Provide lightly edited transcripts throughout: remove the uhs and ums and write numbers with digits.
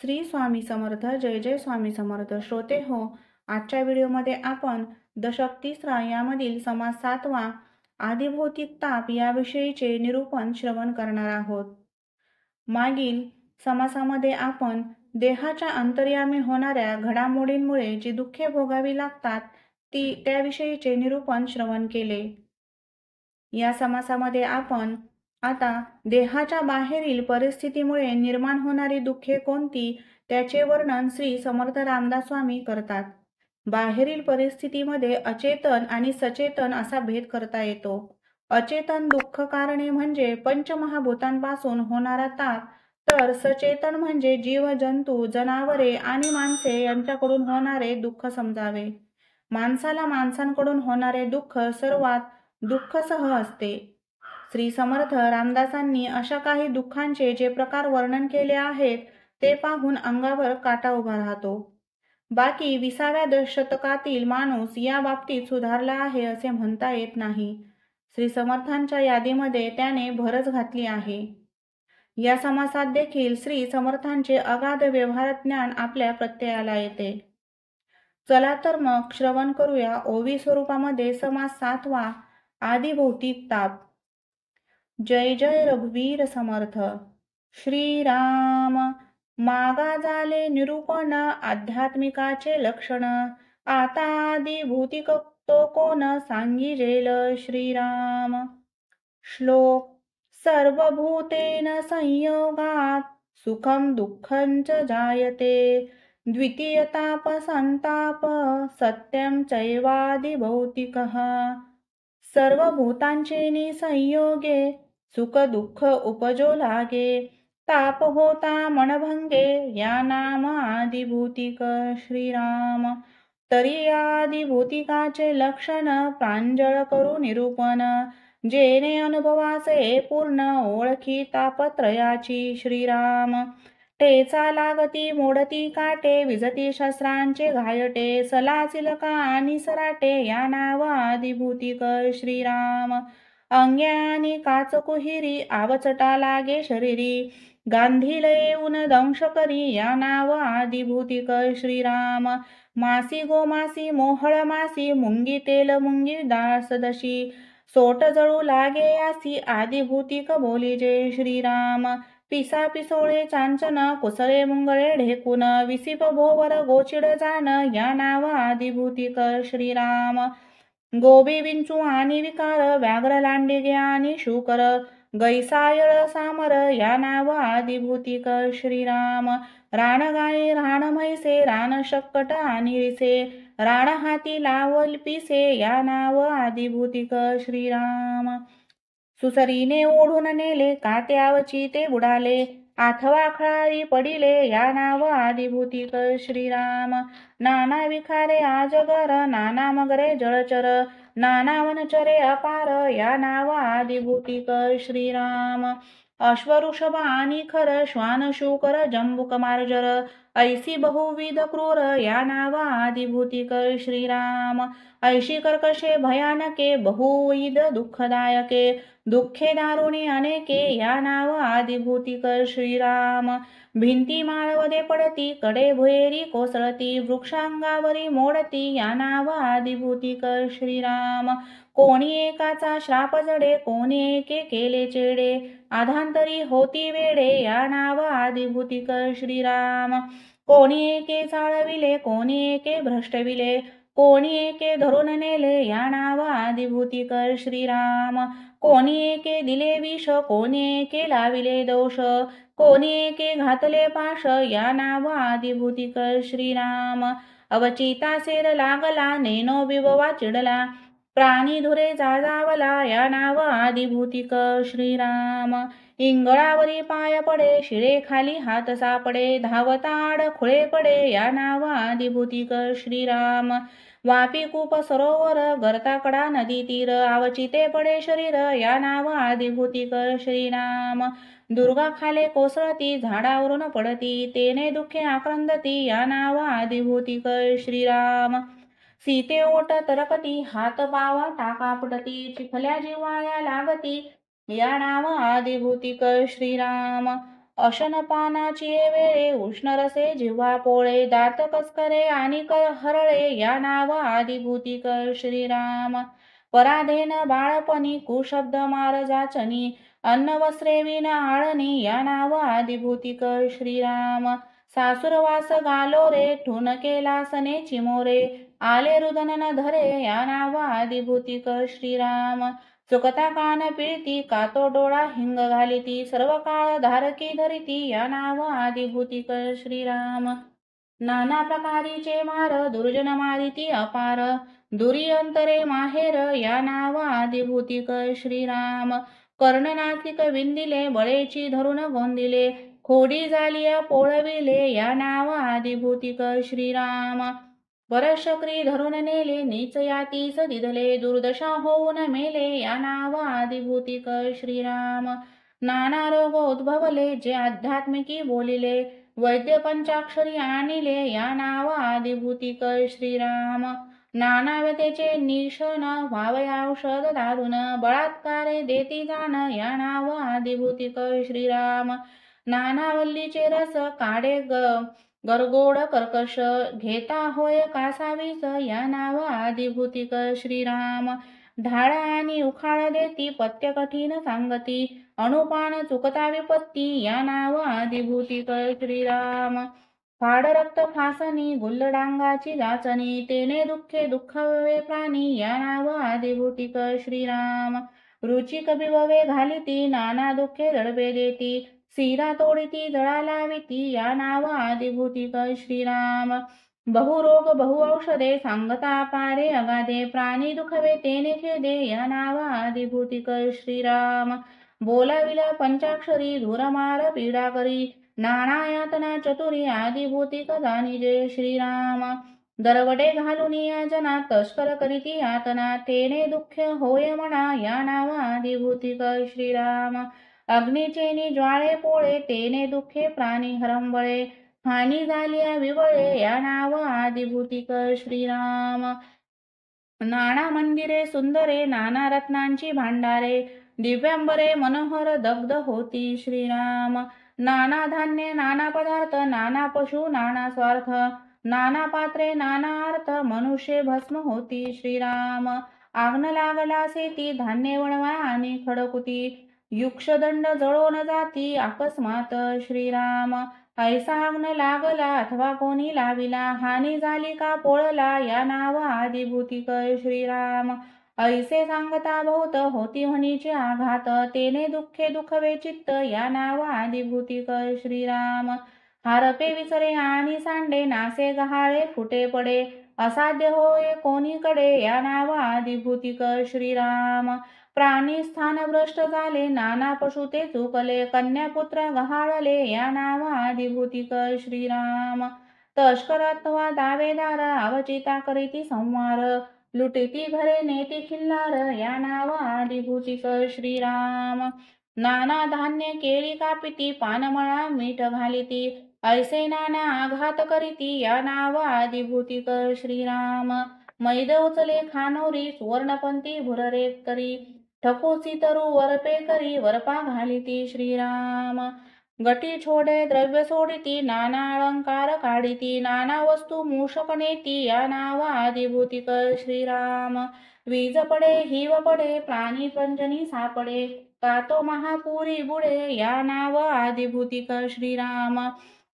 श्री स्वामी समर्थ. जय जय स्वामी समर्थ. श्रोते हो, आजच्या व्हिडिओमध्ये आपण दशक 3 यामधील समास 7 आदिभौतिक ताप याविषयीचे निरूपण श्रवण करणार आहोत. मागील समासामध्ये आपण देहाच्या अंतर्यामी होणाऱ्या घडामोडींमुळे जी दुःखे भोगावी लागतात त्याविषयीचे निरूपण श्रवण केले. या समासामध्ये आपण आता देहाच्या बाहेरील परिस्थितीमुळे निर्माण होणारी दुःखे कोणती त्याचे वर्णन श्री समर्थ रामदास स्वामी करतात. बाहेरील परिस्थितीमध्ये अचेतन आणि सचेतन असा भेद करता येतो. अचेतन दुःख कारणे म्हणजे पंचमहाभूतांपासून होणारा ताप, तर सचेतन म्हणजे जीव, जंतू, जनावरे आणि माणसे यांच्याकडून होणारे दुःख समजावे. माणसाला माणसांकडून होणारे दुःख सर्वात दुःखसह असते. श्री समर्थ रामदासांनी अशा काही दुःखांचे जे प्रकार वर्णन केले आहेत ते पाहून अंगावर काटा उभा राहतो. बाकी 20व्या शतकातील माणूस या बाबतीत सुधारला आहे असे म्हणता येत नाही. श्री समर्थांच्या यादीमध्ये त्याने भरच घातली आहे. या समासात देखील श्री समर्थांचे अगाध व्यवहार ज्ञान आपल्या प्रत्ययाला येते. चला तर मग श्रवण करूया ओवी स्वरूपामध्ये समास 7 आदिभौतिक ताप. जय जय रघुवीर समर्थ. श्रीराम. मागा झाले निरूपण आध्यात्मिकाचे लक्षण, आता आदिभौतिक तो कोण सांगिजेल श्रीराम. श्लोक. सर्वभूतेन संयोगात सुखम दुःखं च जायते, द्वितीय ताप संताप सत्यम चैवादिभौतिकः. सर्व भूतांचेनी संयोगे सुख दुःख उपजो लागे, ताप होता मनभंगे या नाम आदिभौतिक श्रीराम. तरी आदिभौतिकाचे लक्षण प्रांजळ करू निरूपण, जेणे अनुभवासे पूर्ण ओळखी तापत्रयाची श्रीराम. टेचा लागती मोडती काटे, विजती शस्त्रांचे घायटे, सलासिलका आणि सराटे या नाव आदिभौतिक श्रीराम. अंग्यानी काच कुहिरी आवचटा लागे शरीरी, गांधील येऊन दंश करी या नाव आदिभौतिक श्रीराम. मासी गोमासी मोहळ मासी, मुंगी तेल मुंगी डाळ सदशी, सोट जळू लागे यासी आदिभौतिक बोलीजे श्रीराम. पिसा पिसोळे चांचन कुसळे मुंगळे ढेकून, विसिप भोवर गोचिड जाण या नाव आदिभौतिक श्रीराम. गोबी विंचू आणि विकार, व्याघ्र लांडिगे आणि शूकर, गैसायळ सामर या नाव आदिभौतिक श्रीराम. रानगाई रान म्हैसे, रान शक्कट आणि रिसे, रान हाती लावल पिसे या नाव आदिभौतिक श्रीराम. सुसरीने ओढून नेले काट्यावची ते बुडाले, अथवा खळाळी पडिले या नाव आदिभौतिक श्रीराम. नाना विखारे आजगर, नाना मगरे जळचर, नाना वनचरे अपार या नाव आदिभौतिक श्रीराम. अश्वऋषभ आणि खर, श्वान शूकर जंबुक मार्जर, ऐसी बहुविध क्रूर या नाव आदिभौतिक श्रीराम. ऐशी कर्कशे भयानके, बहुविध दुःखदायके, दुःखे दारुणी अनेके या नाव आदिभौतिक श्रीराम. भिंती माळवदे पडती, कडे भुयेरी कोसळती, वृक्षांगावरी मोडती या नाव आदिभौतिक श्रीराम. कोणी एकाचा श्राप जडे, कोणी एके केले चेडे, आधांतरी होती वेडे या नाव आदिभौतिक श्रीराम. कोणी एके चाळविले, कोणी एके भ्रष्टविले, कोणी एके धरून नेले या नाव आदिभौतिक श्रीराम. कोणी एके दिले विष, कोणी एके लाविले दोष, कोणी एके घातले पाश या नाव आदिभौतिक श्रीराम. अवचिता सेर लागला, नेनो बिबवा चिडला, प्राणी धुरे जाजावला या नाव आदिभौतिक श्रीराम. इंगळावरी पाय पडे, शिळे खाली हात सापडे, धावता आड खुळे पडे या नाव आदिभौतिक श्रीराम. वापी कूप सरोवर, गर्ता कडा नदी तीर, आवचिते पडे शरीर या नाव आदिभौतिक श्रीराम. दुर्गा खाले कोसळती, झाडावरून पडती, तेने दुःखे आक्रंदती या नाव आदिभौतिक श्रीराम. सीते ओट तरकती, हात पावा टाका पडती, चिखल्या जिव्हाळ्या लागती या नाव आदिभौतिक श्रीराम. अशनपानाची वेळे उष्ण रसे जिव्हा पोळे दात कसकरे आणि हरळे या नाव आदिभूतिक श्रीराम पराधेन बाळपणी कुशब्द मार जाचनी अन्न वस्त्रे विन आळणी या नाव आदिभूतिक श्रीराम सासुरवास गालो रे ठून केला सने चिमोरे आले रुदन न धरे या नाव आदिभूतिक श्रीराम चुकता कान पिळती कातो डोळा हिंग घालिती सर्व काळ धारकी धरिती या नाव आदिभूतिक श्रीराम नाना प्रकारीचे मार दुर्जन मारिती अपार दुरियंतरे माहेर या नाव आदिभूतिक श्रीराम कर्णनासिक विंदिले बळेची धरून गोंदिले खोडी झालिया पोळविले या नाव आदिभूतिक श्रीराम परशक्री धरून नेले नीच यातीस दिधले दुर्दशा होऊन मेले या नाव आदिभूतिक श्रीराम नाना रोग उद्भवले जे आध्यात्मिकी बोलिले वैद्य पंचाक्षरी आणिले या नाव आदिभूतिक श्रीराम नाना व्यतेचे निशन व्हावय औषध दारुण बळात्कारे देती जाण या नाव आदिभूतिक श्रीराम नाना वल्लीचे रस काढे गरगोड कर्कश घेता होय कासावीस या नाव आदिभूतिक श्रीराम ढाळ आणि उखाळ देती पत्य कठीण सांगती अनुपान चुकता विपत्ती या नाव आदिभूतिक श्रीराम फाड रक्त फासणी गुल्लडांगाची जाचणी तेने दुःखे दुःखवे प्राणी या नाव आदिभूतिक श्रीराम रुची कबिववे घालिती नाना दुःखे दडबे देती सीरा तोडिती जळा लाविती या नाव आदिभूतिक श्रीराम बहुरोग बहुऔषधे सांगता पारे अगाधे प्राणी दुखवे तेने खेदे या नाव आदिभूतिक श्रीराम बोलाविला पंचाक्षरी धुरमार पीडा करी नाना यातना चतुरी आदिभूतिक जाणीजे श्रीराम दरवडे घालून या जना तस्कर करीती यातना तेने दुःख होय म्हणा या नाव आदिभूतिक श्रीराम अग्निचेनी ज्वाळे पोळे तेने दुःखे प्राणी हरंबळे हानी झालिया विवळे या नाव आदिभूतिक श्रीराम नाना मंदिरे सुंदरे नाना रत्नांची भांडारे दिव्यांबरे मनोहर दग्ध होती श्रीराम नाना धान्य नाना पदार्थ नाना पशु नाना स्वार्थ नाना पात्रे नाना अर्थ मनुष्य भस्म होती श्रीराम आग्न लागलासे ती धान्य वणवा आणि खडकुती युक्षदंड जळोन जाती अकस्मात श्रीराम ऐसा आग्न लागला अथवा कोणी लाविला हानी झाली का पोळला या नाव आदिभूतिक श्रीराम ऐसे सांगता बहुत होती म्हणीचे आघात तेने दुःखे दुखवे चित्त या नाव आदिभूतिक श्रीराम हारपे विसरे आणि सांडे नासे गहाळे फुटे पडे असाध्य होय कोणीकडे या नाव आदिभूतिक श्रीराम प्राणी स्थान भ्रष्ट झाले नाना पशु ते चुकले कन्यापुत्र गहाळले या नाव आदिभूतिक श्रीराम तस्कर अथवा दावेदार अवचिता करीती संवार लुटीती घरे नेती खिल्लार या नाव आदिभूतिक श्रीराम नाना धान्य केळी कापिती पानमळा मीठ घालिती ऐसे नाना आघात करीती या नाव आदिभूतिक श्रीराम मैद उचले खानोरी सुवर्णपंथी भुररे करी ठकोसी तरु वरपे करी वरपा घालिती श्रीराम गटी छोडे द्रव्य सोडिती नाना अलंकार काढिती नाना वस्तू मूषक नेती या नाव आदिभूतिक श्रीराम वीज पडे हिव पडे प्राणी पंजनी सापडे कातो महापुरी बुडे या नाव आदिभूतिक श्रीराम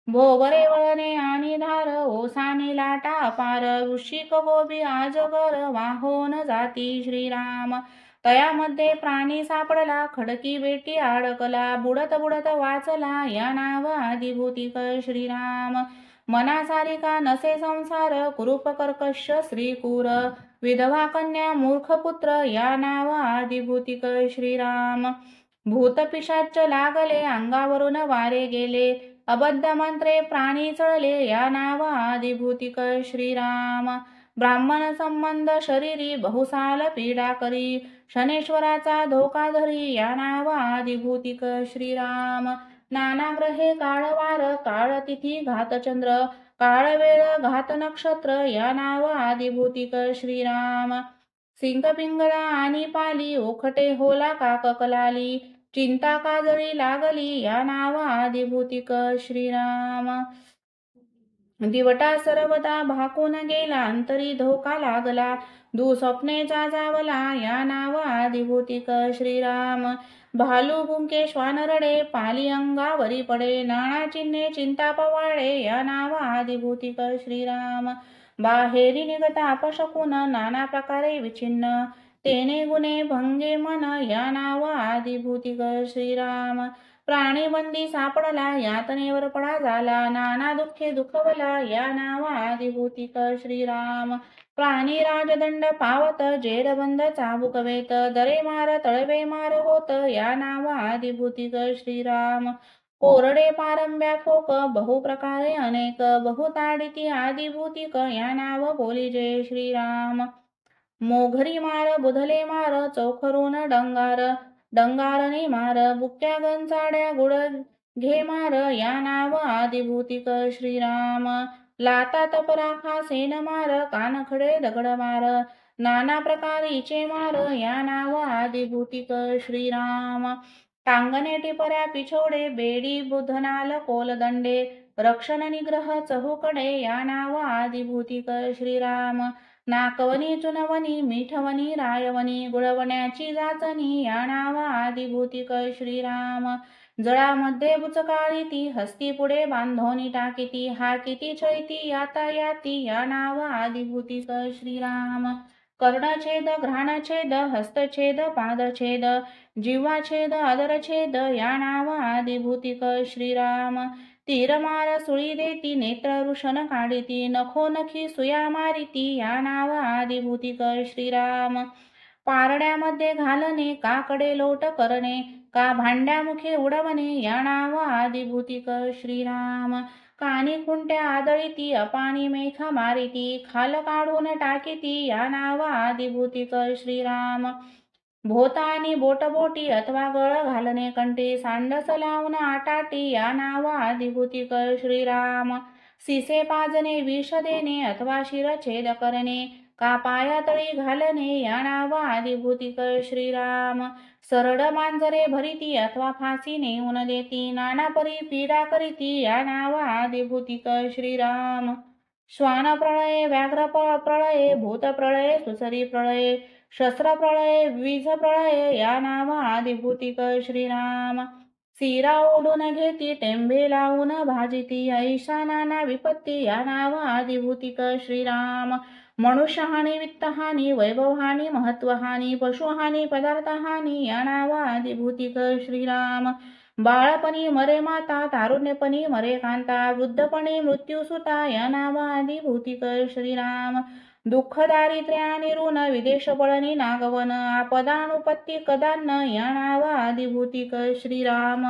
भोवरे वळणे आणि धार ओसाने लाटा अपार वृश्चिक गोबी आजगर वाहोन जाती श्रीराम तयामध्ये प्राणी सापडला खडकी बेटी अडकला बुडत बुडत वाचला या नाव आदिभूतिक श्रीराम मनासारिका नसे संसार कुरूप कर्कश श्रीकूर विधवा कन्या मूर्ख पुत्र या नाव आदिभूतिक श्रीराम भूत पिशाच लागले अंगावरून वारे गेले अबद्ध मंत्रे प्राणी चळले या नाव आदिभूतिक श्रीराम ब्राह्मण संबंध शरीरी बहुसाल पीडा करी शनेश्वराचा धोका धरी या नाव आदिभूतिक श्रीराम नाना ग्रहे काळवार काळ तिथी घातचंद्र काळ वेळ घात नक्षत्र या नाव आदिभूतिक श्रीराम सिंग पिंगळा आणि पाली ओखटे होला काक कलाली चिंता काजळी लागली या नावा आदिभूतिक श्रीराम। दिवटा सर्वदा भाकून गेला अंतरी धोका लागला दुःस्वप्नेचा जावला या नावा आदिभूतिक श्रीराम। भालू भुंके श्वान रडे पाली अंगावरी पडे नाना चिन्हे चिंता पवाडे या नावा आदिभूतिक श्रीराम। बाहेरी निघता अपशकुन नाना प्रकारे विचिन्न तेने गुणे भंगे मन या नावा आदिभूतिक श्रीराम। प्राणी बंदी सापडला यातनेवर पडा झाला नाना दुःखे दुखवला या नावा आदिभूतिक श्रीराम। प्राणी राजदंड पावत जेरबंद चाबुक वेत दरे मार तळवे मार होत या नावा आदिभूतिक श्रीराम। कोरडे पारंब्या फोक बहु प्रकारे अनेक बहुताडिती आदिभूतिक या नाव बोली जय श्रीराम। मोघरी मार बुधले मार चौखरून डंगारने मार बुक्क्या गंचाड्या गुड घे मार या नाव आदिभूतिक श्रीराम। लाता तपराखा सेन मार कानखडे दगड मार नाना प्रकारीचे मार या नाव आदिभूतिक श्रीराम। टांगणे टिपऱ्या पिछोडे बेडी बुधनाल कोलदंडे रक्षण निग्रह चहुकडे या नाव आदिभूतिक श्रीराम। नाकवनी चुनवनी मीठवनी रायवनी गुळवण्याची जाचणी या नावा आदिभूतिक श्रीराम। जळामध्ये बुचकाळी ती हस्ती पुढे बांधोनी टाकीती हा किती चैती यातायाती या नावा आदिभूतिक श्रीराम। कर्णछेद घ्राणछेद हस्तछेद पादछेद जिव्हाछेद अधरछेद या नावा आदिभूतिक श्रीराम। तीरमार सुळी देती नेत्र रुशन काढिती नखोनखी सुया मारिती या नावा आदिभूतिक श्रीराम। पारड्यामध्ये घालणे काकडे लोट करणे का भांड्यामुखे उडवणे या नावा आदिभूतिक श्रीराम। कानी खुंट्या आदळीती अपानी मेघ मारिती खाल काढून टाकीती या नावा आदिभूतिक श्रीराम। भोतानी बोटबोटी अथवा गळ घालणे कंठी सांडस लावून आटाटी या नावा आदिभूतिक श्रीराम। सिसे पाजणे विष देणे अथवा शिरछेद करणे का पायातळी घालणे या नावा आदिभूतिक श्रीराम। सरड मांजरे भरिती अथवा फासी नेऊन देती नाना परी पीडा करीती या नावा आदिभूतिक श्रीराम। श्वान प्रळये व्याघ्र प्रळये भूत प्रळये सुसरी प्रळये शस्त्र प्रळये वीज प्रळये या नावा आदिभूतिक श्रीराम। सिरा ओढून घेती टेंबे लावून भाजिती ऐशा नाना विपत्ती या नावा आदिभूतिक श्रीराम। मनुष्यहानी वित्तहानी वैभवहानी महत्वहानी पशुहानी पदार्थहानी या नावा आदिभूतिक श्रीराम। बाळपणी मरे माता तारुण्यपणी मरे कांता वृद्धपणी मृत्यू सुता या नावा आदिभूतिक श्रीराम। दुःख दारिद्र्यानी ऋण विदेश पळणी नागवन आपदानुपत्ती कदान्न या नावा आदिभूतिक श्रीराम।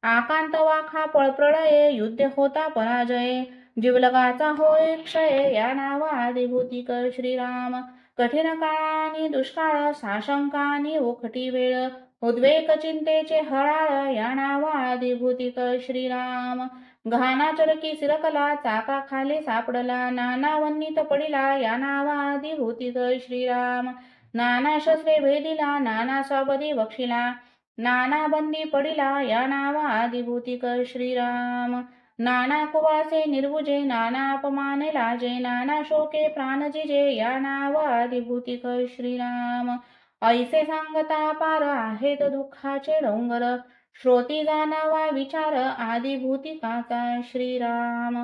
आकांत वाखा पळप्रळये युद्ध होता पराजय जीवलगाचा होय क्षय या नावा आदिभूतिक श्रीराम। कठीण काळानी दुष्काळ साशंकानी ओखटी वेळ उद्वेग चिंतेचे हळाळ या नावा आदिभूतिक श्रीराम। घाना चरकी सिरकला चाका खाली सापडला नाना वन्नीत पडिला या नावा आदिभूतिक श्रीराम। नाना शस्त्रे भेदिला नाना स्वापदी बक्षिला नाना बंदी पडिला या नावा आदिभूतिक श्रीराम। नाना कुवासे निर्वुजे नाना अपमाने लाजे नाना शोके प्राण जिजे या नावा आदिभूतिक श्रीराम। ऐसे सांगता पार आहेत दुःखाचे डोंगर श्रोती जाणावा विचार आदिभूतिकाचा श्रीराम।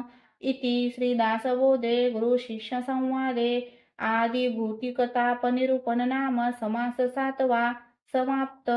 इति श्री दासबोधे गुरु शिष्य संवादे आदिभूतिकताप निरूपण नाम समास 7वा समाप्त।